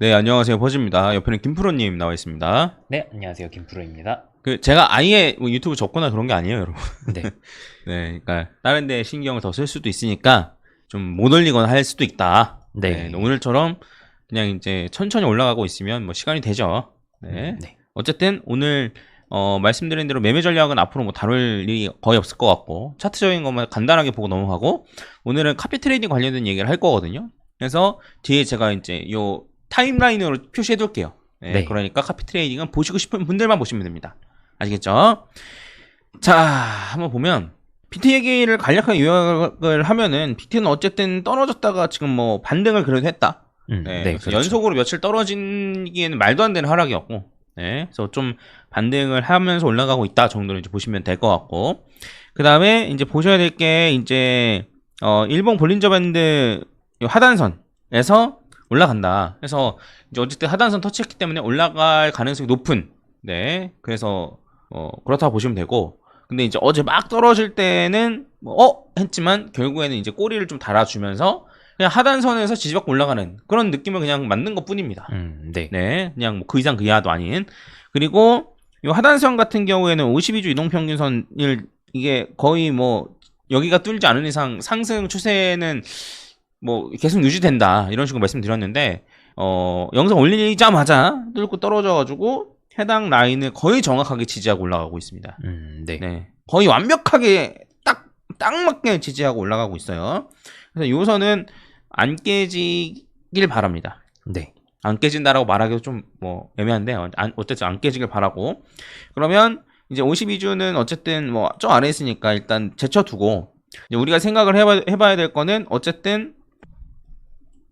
네, 안녕하세요. 버즈입니다. 옆에는 김프로님 나와 있습니다. 네, 안녕하세요. 김프로입니다. 제가 아예 뭐 유튜브 접거나 그런 게 아니에요, 여러분. 네. 네, 그러니까 다른 데 신경을 더 쓸 수도 있으니까 좀 못 올리거나 할 수도 있다. 네. 오늘처럼 그냥 이제 천천히 올라가고 있으면 뭐 시간이 되죠. 네. 네. 어쨌든 오늘 말씀드린 대로 매매 전략은 앞으로 뭐 다룰 일이 거의 없을 것 같고 차트적인 것만 간단하게 보고 넘어가고 오늘은 카피 트레이딩 관련된 얘기를 할 거거든요. 그래서 뒤에 제가 이제 요 타임라인으로 표시해 둘게요. 네. 그러니까 카피 트레이딩은 보시고 싶은 분들만 보시면 됩니다. 아시겠죠? 자, 한번 보면 BT 얘기를 간략하게 요약을 하면은 BT는 어쨌든 떨어졌다가 지금 뭐 반등을 그래도 했다. 네, 그래서 그렇죠. 연속으로 며칠 떨어지기에는 말도 안 되는 하락이었고, 그래서 좀 반등을 하면서 올라가고 있다 정도로 이제 보시면 될 것 같고, 그 다음에 이제 보셔야 될 게 이제 일본 볼린저 밴드 하단선에서 올라간다. 그래서 이제 어쨌든 하단선 터치했기 때문에 올라갈 가능성이 높은, 그래서 그렇다고 보시면 되고, 근데 이제 어제 막 떨어질 때는 했지만 결국에는 이제 꼬리를 좀 달아주면서 그냥 하단선에서 지지받고 올라가는 그런 느낌을 그냥 만든 것 뿐입니다. 네. 그냥 뭐 그 이상 그 이하도 아닌. 그리고 이 하단선 같은 경우에는 52주 이동평균선을 이게 거의 뭐 여기가 뚫지 않은 이상 상승 추세는 뭐 계속 유지된다 이런 식으로 말씀드렸는데 영상 올리자마자 뚫고 떨어져가지고 해당 라인을 거의 정확하게 지지하고 올라가고 있습니다. 네. 거의 완벽하게 딱 맞게 지지하고 올라가고 있어요. 그래서 요 선은 안 깨지길 바랍니다. 네. 안 깨진다라고 말하기도 좀 뭐 애매한데 어쨌든 안 깨지길 바라고. 그러면 이제 52주는 어쨌든 뭐 저 아래 있으니까 일단 제쳐두고 이제 우리가 생각을 해봐야 될 거는 어쨌든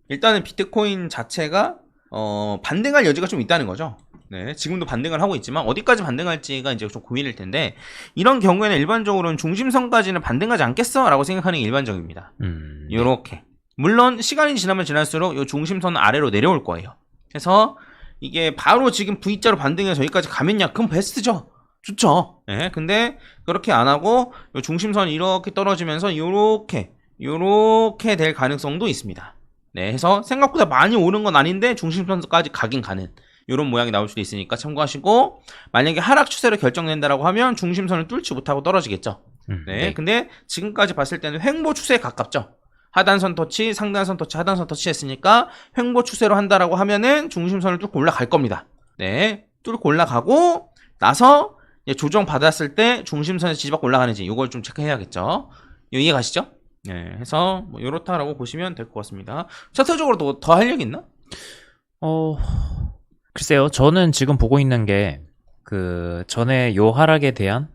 일단은 비트코인 자체가 반등할 여지가 좀 있다는 거죠. 지금도 반등을 하고 있지만 어디까지 반등할지가 이제 좀 고민일 텐데 이런 경우에는 일반적으로는 중심선까지는 반등하지 않겠어? 라고 생각하는 게 일반적입니다. 요렇게. 물론 시간이 지나면 지날수록 이 중심선 아래로 내려올 거예요. 그래서 이게 바로 지금 V자로 반등해서 여기까지 가면야 그럼 베스트죠. 좋죠. 근데 그렇게 안 하고 요 중심선 이렇게 떨어지면서 요렇게 될 가능성도 있습니다. 해서 생각보다 많이 오른 건 아닌데 중심선까지 가긴 가는 이런 모양이 나올 수도 있으니까 참고하시고, 만약에 하락 추세로 결정된다라고 하면 중심선을 뚫지 못하고 떨어지겠죠. 근데 지금까지 봤을 때는 횡보 추세에 가깝죠. 하단선 터치, 상단선 터치, 하단선 터치 했으니까 횡보 추세로 한다라고 하면은 중심선을 뚫고 올라갈 겁니다. 뚫고 올라가고 나서 조정 받았을 때 중심선에 지지받고 올라가는지 이걸 좀 체크해야겠죠. 이해 가시죠? 해서 뭐 이렇다라고 보시면 될 것 같습니다. 차트적으로 더 할 얘기 있나? 글쎄요. 저는 지금 보고 있는 게 전에 요 하락에 대한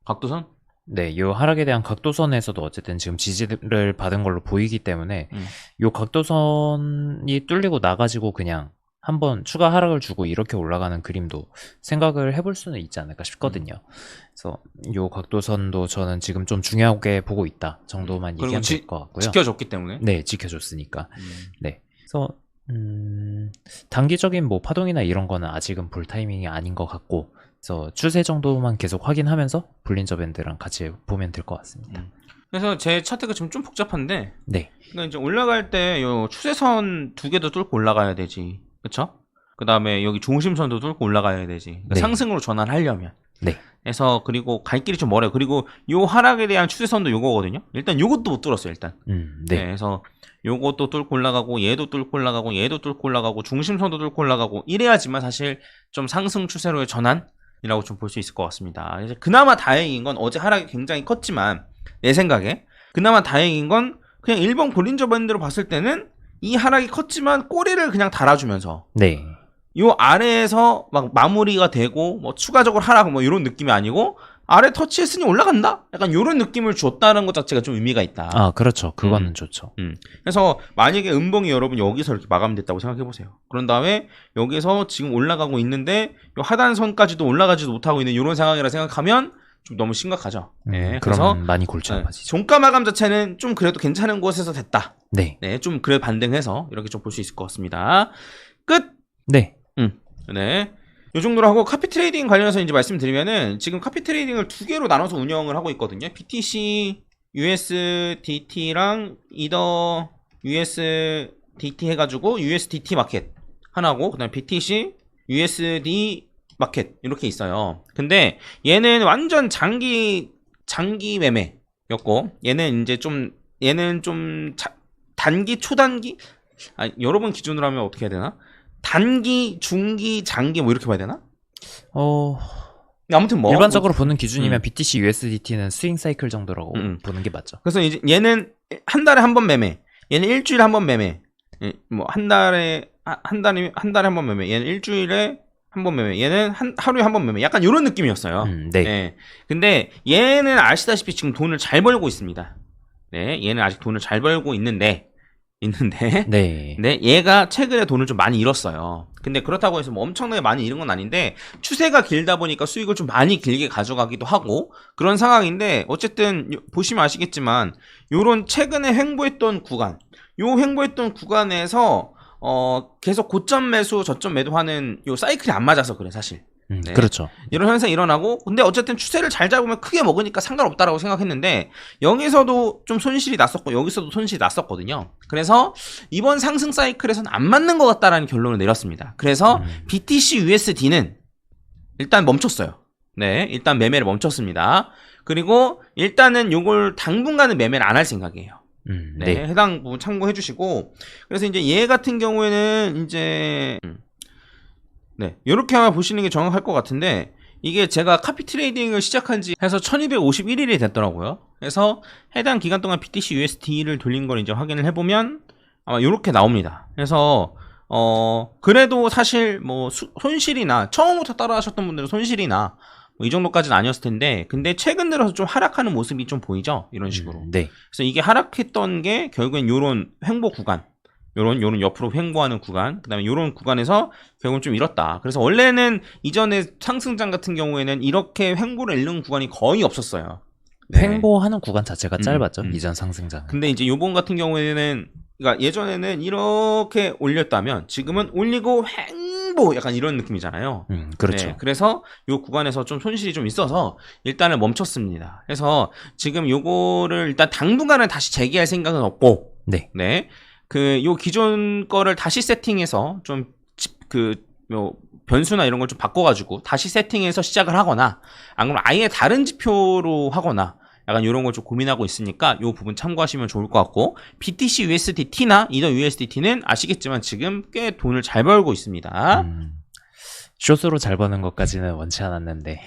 각도선? 네, 요 하락에 대한 각도선에서도 어쨌든 지금 지지를 받은 걸로 보이기 때문에 요 각도선이 뚫리고 나가지고 그냥 한번 추가 하락을 주고 이렇게 올라가는 그림도 생각을 해볼 수는 있지 않을까 싶거든요. 그래서 요 각도선도 저는 지금 좀 중요하게 보고 있다 정도만 얘기하면 될 것 같고요. 지켜줬기 때문에. 네, 지켜줬으니까. 네, 그래서 단기적인 뭐 파동이나 이런 거는 아직은 볼 타이밍이 아닌 것 같고, 그래서 추세 정도만 계속 확인하면서 볼린저 밴드랑 같이 보면 될 것 같습니다. 그래서 제 차트가 지금 좀 복잡한데, 네. 그러니까 이제 올라갈 때 요 추세선 두 개도 뚫고 올라가야 되지, 그렇죠? 그 다음에 여기 중심선도 뚫고 올라가야 되지. 그러니까 네. 상승으로 전환하려면. 네. 그래서 그리고 갈 길이 좀 멀어요. 그리고 요 하락에 대한 추세선도 요거거든요. 일단 요것도 못 뚫었어요, 일단. 네. 그래서 요것도 뚫고 올라가고 얘도 뚫고 올라가고 얘도 뚫고 올라가고 중심선도 뚫고 올라가고 이래야지만 사실 좀 상승 추세로의 전환이라고 좀 볼 수 있을 것 같습니다. 그래서 그나마 다행인 건 어제 하락이 굉장히 컸지만 내 생각에 그나마 다행인 건 그냥 일본 볼린저 밴드로 봤을 때는 이 하락이 컸지만 꼬리를 그냥 달아주면서 네. 요 아래에서 막 마무리가 되고 뭐 추가적으로 하락 뭐 이런 느낌이 아니고 아래 터치했으니 올라간다? 약간 요런 느낌을 줬다는 것 자체가 좀 의미가 있다. 아, 그렇죠. 그거는 좋죠. 그래서 만약에 음봉이 여러분 여기서 이렇게 마감됐다고 생각해보세요. 그런 다음에 여기서 지금 올라가고 있는데 요 하단선까지도 올라가지도 못하고 있는 이런 상황이라 생각하면 좀 너무 심각하죠. 그래서 많이 골치 아파지죠. 종가 마감 자체는 좀 그래도 괜찮은 곳에서 됐다. 네. 좀 그래 반등해서 이렇게 좀 볼 수 있을 것 같습니다. 끝! 네. 요 정도로 하고 카피 트레이딩 관련해서 이제 말씀드리면은 지금 카피 트레이딩을 두 개로 나눠서 운영을 하고 있거든요. BTC, USDT랑 이더 USDT 해가지고 USDT 마켓 하나고 그다음에 BTC, USD 마켓 이렇게 있어요. 근데 얘는 완전 장기 매매였고 얘는 좀 단기 초단기 여러분 기준으로 하면 어떻게 해야 되나? 단기, 중기, 장기 뭐 이렇게 봐야 되나? 아무튼 뭐 일반적으로 보는 기준이면 BTC, USDT는 스윙 사이클 정도라고 보는 게 맞죠. 그래서 이제 얘는 한 달에 한 번 매매, 얘는 일주일에 한 번 매매, 뭐 한 달에 한 번 매매, 얘는 일주일에 한 번 매매, 얘는 하루에 한 번 매매, 약간 이런 느낌이었어요. 네. 네. 근데 얘는 아시다시피 지금 돈을 잘 벌고 있습니다. 네, 얘는 아직 돈을 잘 벌고 있는데, 네. 네, 얘가 최근에 돈을 좀 많이 잃었어요. 근데 그렇다고 해서 뭐 엄청나게 많이 잃은 건 아닌데, 추세가 길다 보니까 수익을 좀 많이 길게 가져가기도 하고, 그런 상황인데, 어쨌든, 보시면 아시겠지만, 요런 최근에 횡보했던 구간, 요 횡보했던 구간에서, 계속 고점 매수, 저점 매도하는 요 사이클이 안 맞아서 그래, 사실. 네. 그렇죠. 이런 현상이 일어나고, 근데 어쨌든 추세를 잘 잡으면 크게 먹으니까 상관없다라고 생각했는데, 여기서도 좀 손실이 났었고, 여기서도 손실이 났었거든요. 그래서 이번 상승 사이클에서는 안 맞는 것 같다라는 결론을 내렸습니다. 그래서 BTC USD는 일단 멈췄어요. 네, 일단 매매를 멈췄습니다. 그리고 일단은 요걸 당분간은 매매를 안 할 생각이에요. 네, 해당 부분 참고해 주시고, 그래서 이제 얘 같은 경우에는 이제 네, 이렇게 아마 보시는 게 정확할 것 같은데, 이게 제가 카피 트레이딩을 시작한 지 해서 1251일이 됐더라고요. 그래서 해당 기간 동안 BTC USD를 돌린 걸 이제 확인을 해보면 아마 이렇게 나옵니다. 그래서 그래도 사실 뭐 손실이나 처음부터 따라 하셨던 분들은 손실이나 뭐 이 정도까지는 아니었을 텐데, 근데 최근 들어서 좀 하락하는 모습이 좀 보이죠, 이런 식으로. 네. 그래서 이게 하락했던 게 결국엔 요런 횡보 구간, 요런 옆으로 횡보하는 구간, 그 다음에 요런 구간에서 결국은 좀 잃었다. 그래서 원래는 이전에 상승장 같은 경우에는 이렇게 횡보를 잃는 구간이 거의 없었어요. 네. 횡보하는 구간 자체가 짧았죠, 이전 상승장. 근데 이제 요번 같은 경우에는, 그러니까 예전에는 이렇게 올렸다면 지금은 올리고 횡보 약간 이런 느낌이잖아요. 그렇죠. 네, 그래서 요 구간에서 좀 손실이 좀 있어서 일단은 멈췄습니다. 그래서 지금 요거를 일단 당분간은 다시 재개할 생각은 없고, 네. 네. 요 기존 거를 다시 세팅해서 변수나 이런 걸 좀 바꿔가지고 다시 세팅해서 시작을 하거나, 아니면 아예 다른 지표로 하거나, 약간 이런 걸 좀 고민하고 있으니까 요 부분 참고하시면 좋을 것 같고, BTC USDT나 이더 USDT는 아시겠지만 지금 꽤 돈을 잘 벌고 있습니다. 숏으로 잘 버는 것까지는 원치 않았는데.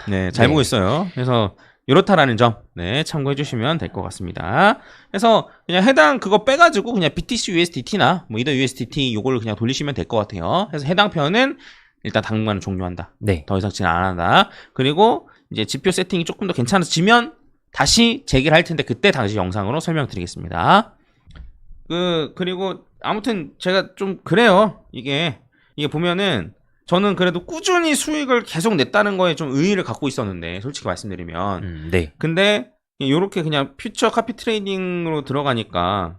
네, 잘 보고 있어요. 그래서 이렇다라는 점, 네, 참고해 주시면 될 것 같습니다. 그래서 그냥 해당 그거 빼가지고 그냥 BTC USDT나 뭐 이더 USDT 요거를 그냥 돌리시면 될 것 같아요. 그래서 해당 편은 일단 당분간 종료한다. 네. 더 이상 진행 안 한다. 그리고 이제 지표 세팅이 조금 더 괜찮아지면 다시 재개를 할 텐데 그때 다시 영상으로 설명드리겠습니다. 그리고 아무튼 제가 좀 그래요. 이게 보면은 저는 그래도 꾸준히 수익을 계속 냈다는 거에 좀 의의를 갖고 있었는데, 솔직히 말씀드리면. 네. 근데 요렇게 그냥 퓨처 카피 트레이딩으로 들어가니까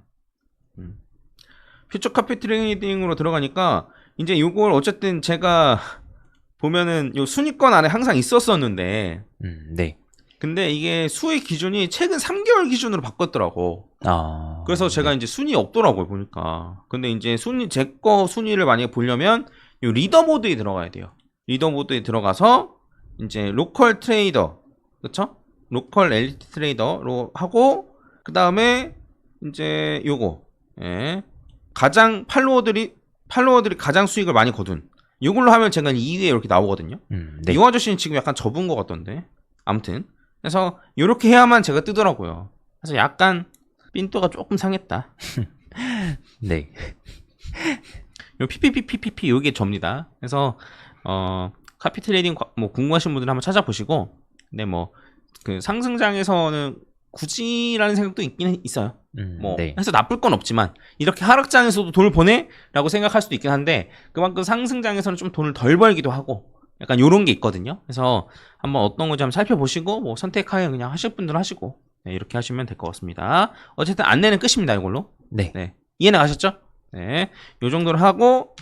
이제 요걸 어쨌든 제가 보면은 요 순위권 안에 항상 있었었는데, 네. 근데 이게 수익 기준이 최근 3개월 기준으로 바꿨더라고. 그래서 제가 이제 순위 없더라고요, 보니까. 근데 이제 제 거 순위를 만약에 보려면 요 리더보드에 들어가야 돼요. 리더보드에 들어가서 이제 로컬 트레이더, 그쵸? 로컬 엘리트 트레이더로 하고, 그 다음에 이제 요거, 예, 가장 팔로워들이 가장 수익을 많이 거둔 요걸로 하면 제가 2위에 이렇게 나오거든요. 네. 이 아저씨는 지금 약간 접은 것 같던데. 아무튼 그래서 요렇게 해야만 제가 뜨더라고요. 그래서 약간 삔또가 조금 상했다. 네. 요 PPPPP 요게 접니다. 그래서 카피 트레이딩 뭐 궁금하신 분들은 한번 찾아보시고, 근데 뭐 그 상승장에서는 굳이라는 생각도 있긴 있어요. 뭐 네. 해서 나쁠 건 없지만 이렇게 하락장에서도 돈을 버네라고 생각할 수도 있긴 한데, 그만큼 상승장에서는 좀 돈을 덜 벌기도 하고 약간 요런 게 있거든요. 그래서 한번 어떤 건지 한번 살펴보시고 뭐 선택하여 그냥 하실 분들은 하시고, 네, 이렇게 하시면 될 것 같습니다. 어쨌든 안내는 끝입니다, 이걸로. 네. 네. 이해 나가셨죠? 네. 요 정도로 하고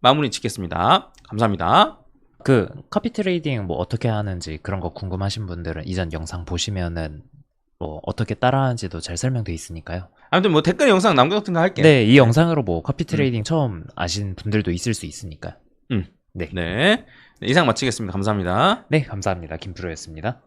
마무리 짓겠습니다. 감사합니다. 그 카피 트레이딩 뭐 어떻게 하는지 그런 거 궁금하신 분들은 이전 영상 보시면은 뭐 어떻게 따라하는지도 잘 설명돼 있으니까요. 아무튼 뭐 댓글 영상 남겨놓든가 할게요. 네, 이 영상으로 뭐 커피 트레이딩 처음 아신 분들도 있을 수 있으니까. 네. 네. 이상 마치겠습니다. 감사합니다. 네, 감사합니다. 김프로였습니다.